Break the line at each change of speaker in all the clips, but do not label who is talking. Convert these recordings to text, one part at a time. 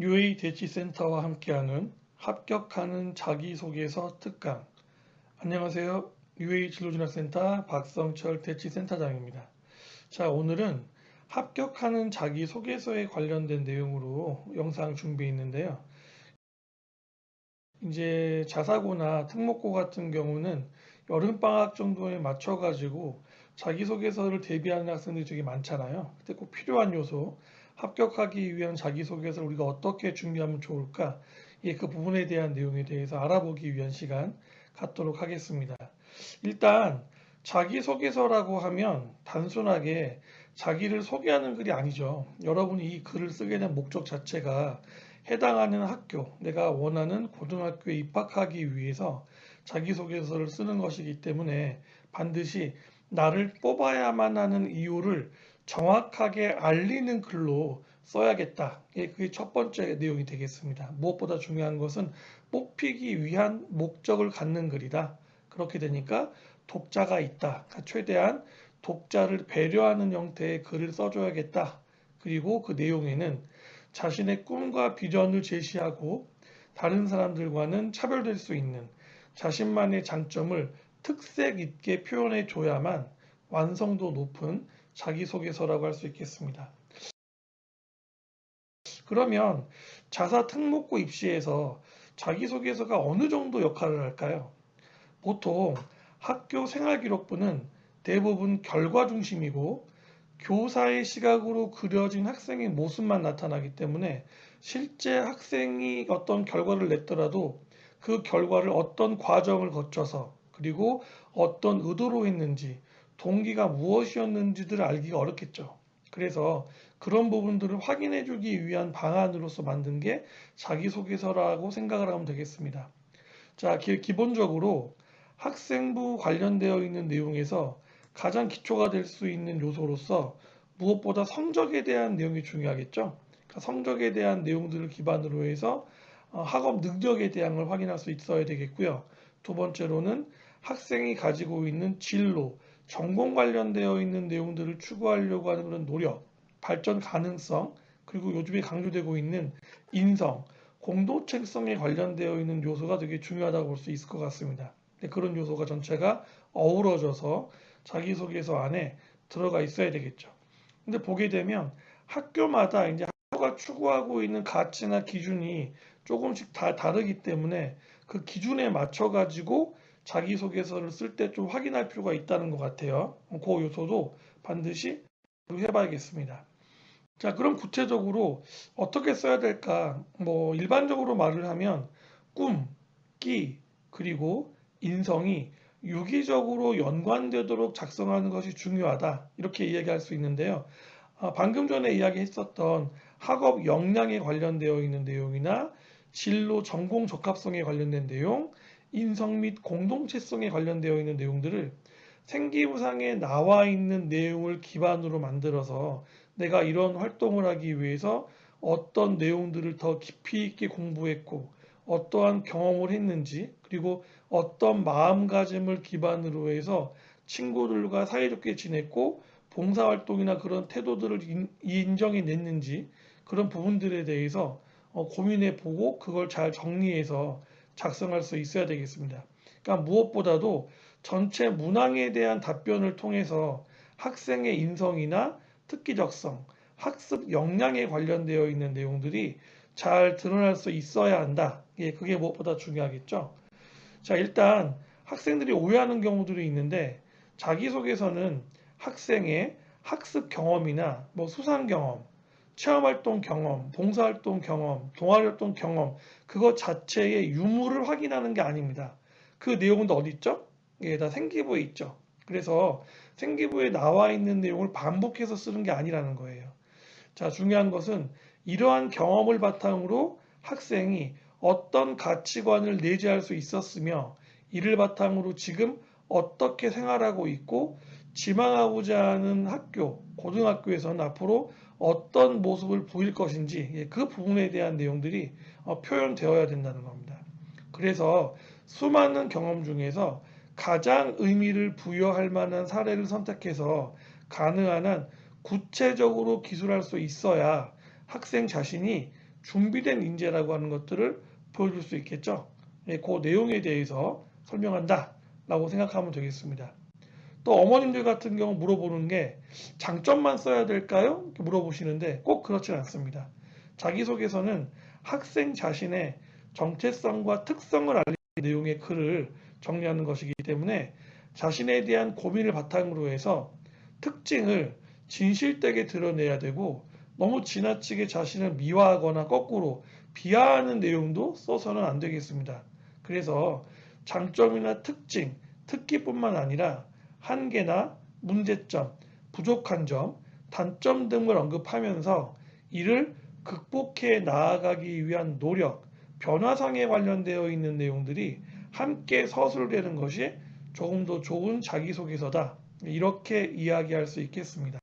UA 대치센터와 함께하는 합격하는 자기소개서 특강. 안녕하세요. UA 진로진학센터 박성철 대치센터장입니다. 자, 오늘은 합격하는 자기소개서에 관련된 내용으로 영상 준비했는데요. 이제 자사고나 특목고 같은 경우는 여름방학 정도에 맞춰가지고 자기소개서를 대비하는 학생들이 되게 많잖아요. 그때 꼭 필요한 요소, 합격하기 위한 자기소개서를 우리가 어떻게 준비하면 좋을까? 예, 그 부분에 대한 내용에 대해서 알아보기 위한 시간 갖도록 하겠습니다. 일단 자기소개서라고 하면 단순하게 자기를 소개하는 글이 아니죠. 여러분이 이 글을 쓰게 된 목적 자체가 해당하는 학교, 내가 원하는 고등학교에 입학하기 위해서 자기소개서를 쓰는 것이기 때문에 반드시 나를 뽑아야만 하는 이유를 정확하게 알리는 글로 써야겠다. 예, 그게 첫 번째 내용이 되겠습니다. 무엇보다 중요한 것은 뽑히기 위한 목적을 갖는 글이다. 그렇게 되니까 독자가 있다. 그러니까 최대한 독자를 배려하는 형태의 글을 써줘야겠다. 그리고 그 내용에는 자신의 꿈과 비전을 제시하고 다른 사람들과는 차별될 수 있는 자신만의 장점을 특색 있게 표현해 줘야만 완성도 높은 자기소개서라고 할 수 있겠습니다. 그러면 자사 특목고 입시에서 자기소개서가 어느 정도 역할을 할까요? 보통 학교 생활기록부는 대부분 결과 중심이고 교사의 시각으로 그려진 학생의 모습만 나타나기 때문에 실제 학생이 어떤 결과를 냈더라도 그 결과를 어떤 과정을 거쳐서 그리고 어떤 의도로 했는지 동기가 무엇이었는지를 알기가 어렵겠죠. 그래서 그런 부분들을 확인해 주기 위한 방안으로서 만든 게 자기소개서라고 생각을 하면 되겠습니다. 자, 기본적으로 학생부 관련되어 있는 내용에서 가장 기초가 될 수 있는 요소로서 무엇보다 성적에 대한 내용이 중요하겠죠. 그러니까 성적에 대한 내용들을 기반으로 해서 학업 능력에 대한 걸 확인할 수 있어야 되겠고요. 두 번째로는 학생이 가지고 있는 진로, 전공 관련되어 있는 내용들을 추구하려고 하는 그런 노력, 발전 가능성, 그리고 요즘에 강조되고 있는 인성, 공동체성에 관련되어 있는 요소가 되게 중요하다고 볼 수 있을 것 같습니다. 그런 요소가 전체가 어우러져서 자기소개서 안에 들어가 있어야 되겠죠. 근데 보게 되면 학교마다 이제 학교가 추구하고 있는 가치나 기준이 조금씩 다 다르기 때문에 그 기준에 맞춰 가지고 자기소개서를 쓸 때 좀 확인할 필요가 있다는 것 같아요. 그 요소도 반드시 해봐야겠습니다. 자, 그럼 구체적으로 어떻게 써야 될까? 뭐, 일반적으로 말을 하면 꿈, 끼, 그리고 인성이 유기적으로 연관되도록 작성하는 것이 중요하다. 이렇게 이야기할 수 있는데요. 방금 전에 이야기했었던 학업 역량에 관련되어 있는 내용이나 진로 전공 적합성에 관련된 내용, 인성 및 공동체성에 관련되어 있는 내용들을 생기부상에 나와 있는 내용을 기반으로 만들어서 내가 이런 활동을 하기 위해서 어떤 내용들을 더 깊이 있게 공부했고 어떠한 경험을 했는지 그리고 어떤 마음가짐을 기반으로 해서 친구들과 사이좋게 지냈고 봉사활동이나 그런 태도들을 인정해 냈는지 그런 부분들에 대해서 고민해 보고 그걸 잘 정리해서 작성할 수 있어야 되겠습니다. 그러니까 무엇보다도 전체 문항에 대한 답변을 통해서 학생의 인성이나 특기적성, 학습 역량에 관련되어 있는 내용들이 잘 드러날 수 있어야 한다. 예, 그게 무엇보다 중요하겠죠. 자, 일단 학생들이 오해하는 경우들이 있는데 자기소개서는 학생의 학습 경험이나 뭐 수상 경험, 체험활동 경험, 봉사활동 경험, 동아리활동 경험 그것 자체의 유무를 확인하는 게 아닙니다. 그 내용은 어디 있죠? 예, 다 생기부에 있죠. 그래서 생기부에 나와 있는 내용을 반복해서 쓰는 게 아니라는 거예요. 자, 중요한 것은 이러한 경험을 바탕으로 학생이 어떤 가치관을 내재할 수 있었으며 이를 바탕으로 지금 어떻게 생활하고 있고 지망하고자 하는 학교, 고등학교에서는 앞으로 어떤 모습을 보일 것인지 그 부분에 대한 내용들이 표현되어야 된다는 겁니다. 그래서 수많은 경험 중에서 가장 의미를 부여할 만한 사례를 선택해서 가능한 한 구체적으로 기술할 수 있어야 학생 자신이 준비된 인재라고 하는 것들을 보여줄 수 있겠죠. 예, 그 내용에 대해서 설명한다 라고 생각하면 되겠습니다. 또 어머님들 같은 경우 물어보는 게 장점만 써야 될까요? 이렇게 물어보시는데 꼭 그렇진 않습니다. 자기소개서는 학생 자신의 정체성과 특성을 알리는 내용의 글을 정리하는 것이기 때문에 자신에 대한 고민을 바탕으로 해서 특징을 진실되게 드러내야 되고 너무 지나치게 자신을 미화하거나 거꾸로 비하하는 내용도 써서는 안 되겠습니다. 그래서 장점이나 특징, 특기뿐만 아니라 한계나 문제점, 부족한 점, 단점 등을 언급하면서 이를 극복해 나아가기 위한 노력, 변화상에 관련되어 있는 내용들이 함께 서술되는 것이 조금 더 좋은 자기소개서다. 이렇게 이야기할 수 있겠습니다.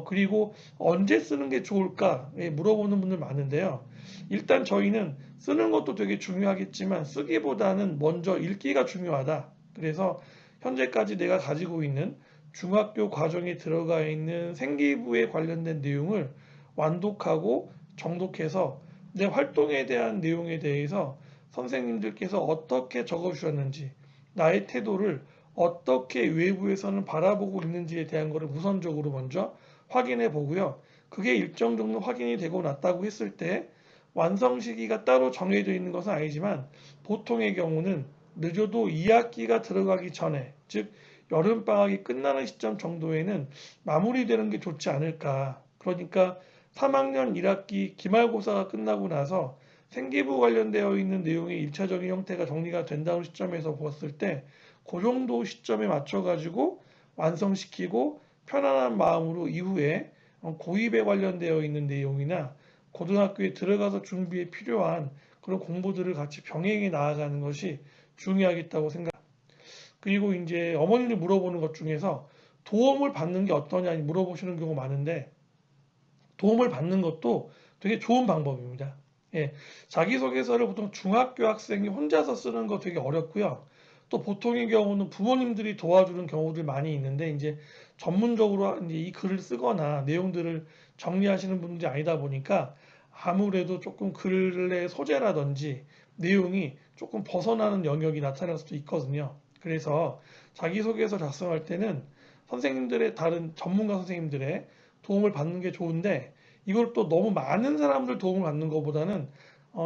그리고 언제 쓰는 게 좋을까 물어보는 분들 많은데요. 일단 저희는 쓰는 것도 되게 중요하겠지만 쓰기보다는 먼저 읽기가 중요하다. 그래서 현재까지 내가 가지고 있는 중학교 과정에 들어가 있는 생기부에 관련된 내용을 완독하고 정독해서 내 활동에 대한 내용에 대해서 선생님들께서 어떻게 적어주셨는지, 나의 태도를 어떻게 외부에서는 바라보고 있는지에 대한 것을 우선적으로 먼저 확인해 보고요. 그게 일정 정도 확인이 되고 났다고 했을 때 완성 시기가 따로 정해져 있는 것은 아니지만 보통의 경우는 늦어도 2학기가 들어가기 전에, 즉 여름방학이 끝나는 시점 정도에는 마무리되는 게 좋지 않을까. 그러니까 3학년 1학기 기말고사가 끝나고 나서 생기부 관련되어 있는 내용의 1차적인 형태가 정리가 된다는 시점에서 보았을 때 그 정도 시점에 맞춰가지고 완성시키고 편안한 마음으로 이후에 고입에 관련되어 있는 내용이나 고등학교에 들어가서 준비에 필요한 그런 공부들을 같이 병행해 나아가는 것이 중요하겠다고 생각합니다. 그리고 이제 어머님들 물어보는 것 중에서 도움을 받는 게 어떠냐 물어보시는 경우가 많은데 도움을 받는 것도 되게 좋은 방법입니다. 예, 자기소개서를 보통 중학교 학생이 혼자서 쓰는 거 되게 어렵고요. 또 보통의 경우는 부모님들이 도와주는 경우들 많이 있는데 이제 전문적으로 이제 이 글을 쓰거나 내용들을 정리하시는 분들이 아니다 보니까 아무래도 조금 글의 소재라든지 내용이 조금 벗어나는 영역이 나타날 수도 있거든요. 그래서 자기소개서 작성할 때는 선생님들의 다른 전문가 선생님들의 도움을 받는 게 좋은데 이걸 또 너무 많은 사람들 도움을 받는 것보다는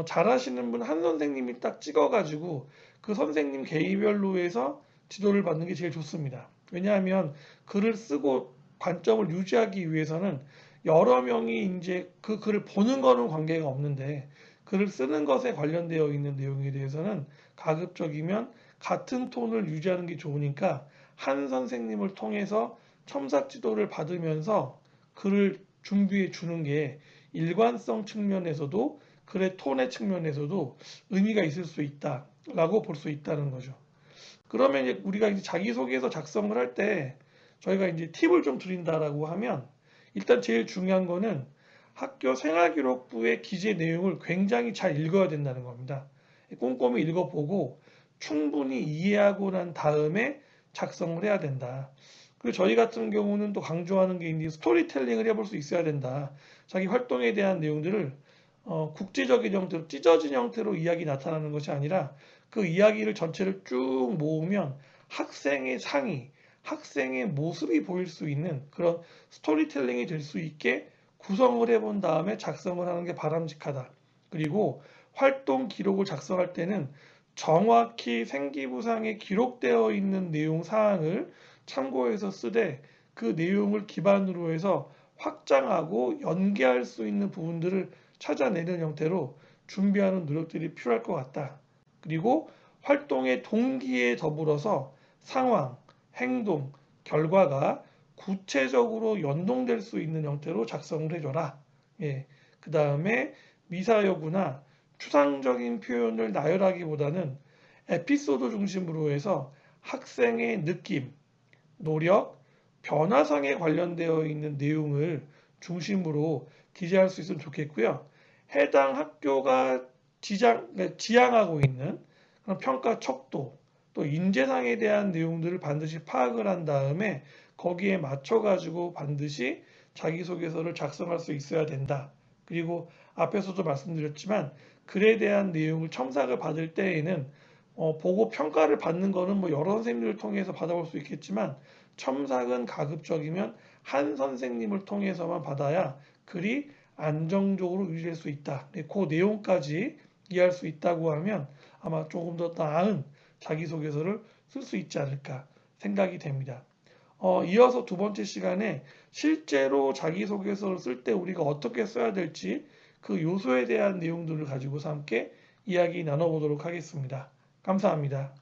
잘하시는 분 한 선생님이 딱 찍어가지고 그 선생님 개인별로 해서 지도를 받는 게 제일 좋습니다. 왜냐하면 글을 쓰고 관점을 유지하기 위해서는 여러 명이 이제 그 글을 보는 거는 관계가 없는데 글을 쓰는 것에 관련되어 있는 내용에 대해서는 가급적이면 같은 톤을 유지하는 게 좋으니까 한 선생님을 통해서 첨삭 지도를 받으면서 글을 준비해 주는 게 일관성 측면에서도 글의 톤의 측면에서도 의미가 있을 수 있다라고 볼 수 있다는 거죠. 그러면 이제 우리가 이제 자기소개서 작성을 할 때 저희가 이제 팁을 좀 드린다라고 하면 일단 제일 중요한 거는 학교 생활기록부의 기재 내용을 굉장히 잘 읽어야 된다는 겁니다. 꼼꼼히 읽어보고 충분히 이해하고 난 다음에 작성을 해야 된다. 그리고 저희 같은 경우는 또 강조하는 게 이제 스토리텔링을 해볼 수 있어야 된다. 자기 활동에 대한 내용들을 국지적인 형태로 찢어진 형태로 이야기 나타나는 것이 아니라 그 이야기를 전체를 쭉 모으면 학생의 상의, 학생의 모습이 보일 수 있는 그런 스토리텔링이 될 수 있게 구성을 해본 다음에 작성을 하는 게 바람직하다. 그리고 활동 기록을 작성할 때는 정확히 생기부상에 기록되어 있는 내용 사항을 참고해서 쓰되 그 내용을 기반으로 해서 확장하고 연계할 수 있는 부분들을 찾아내는 형태로 준비하는 노력들이 필요할 것 같다. 그리고 활동의 동기에 더불어서 상황, 행동, 결과가 구체적으로 연동될 수 있는 형태로 작성을 해줘라. 예. 그 다음에 미사여구나 추상적인 표현을 나열하기보다는 에피소드 중심으로 해서 학생의 느낌, 노력, 변화상에 관련되어 있는 내용을 중심으로 기재할 수 있으면 좋겠고요. 해당 학교가 지향하고 있는 그런 평가 척도, 또 인재상에 대한 내용들을 반드시 파악을 한 다음에 거기에 맞춰 가지고 반드시 자기소개서를 작성할 수 있어야 된다. 그리고 앞에서도 말씀드렸지만 글에 대한 내용을 첨삭을 받을 때에는 보고 평가를 받는 거는 뭐 여러 선생님들을 통해서 받아볼 수 있겠지만 첨삭은 가급적이면 한 선생님을 통해서만 받아야 글이 안정적으로 유지될 수 있다. 그 내용까지 이해할 수 있다고 하면 아마 조금 더 나은 자기소개서를 쓸 수 있지 않을까 생각이 됩니다. 이어서 두 번째 시간에 실제로 자기소개서를 쓸 때 우리가 어떻게 써야 될지 그 요소에 대한 내용들을 가지고서 함께 이야기 나눠보도록 하겠습니다. 감사합니다.